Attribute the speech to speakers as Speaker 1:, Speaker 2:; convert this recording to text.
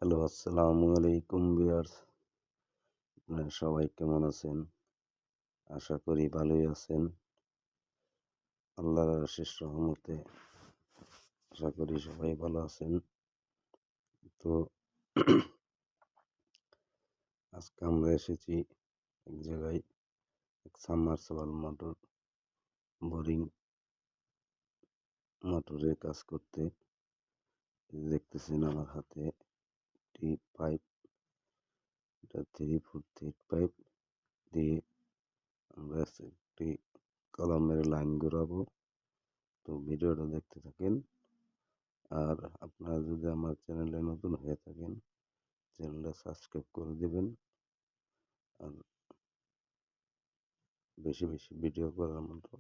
Speaker 1: Hello, আসসালামু আলাইকুম viewers. আপনারা সবাই কেমন আছেন? আশা করি ভালোই আছেন। আল্লাহর অশেষ রহমতে আশা করি সবাই ভালো আছেন। তো আজকে আমরা এসেছি এক জায়গায় এক সাবমার্সিবল বোরিং মোটরের কাজ করতে। দেখতেছেন আমার হাতে একটি পাইপ, এটা 3 ফুট থিক পাইপ দিয়ে আমরা একটি কলমের লাইন ঘুরাবো। তো ভিডিওটা দেখতে থাকেন। আর আপনারা যদি আমার চ্যানেলে নতুন হয়ে থাকেন, চ্যানেলটা সাবস্ক্রাইব করে দিবেন। আর বেশি বেশি ভিডিও করার মতো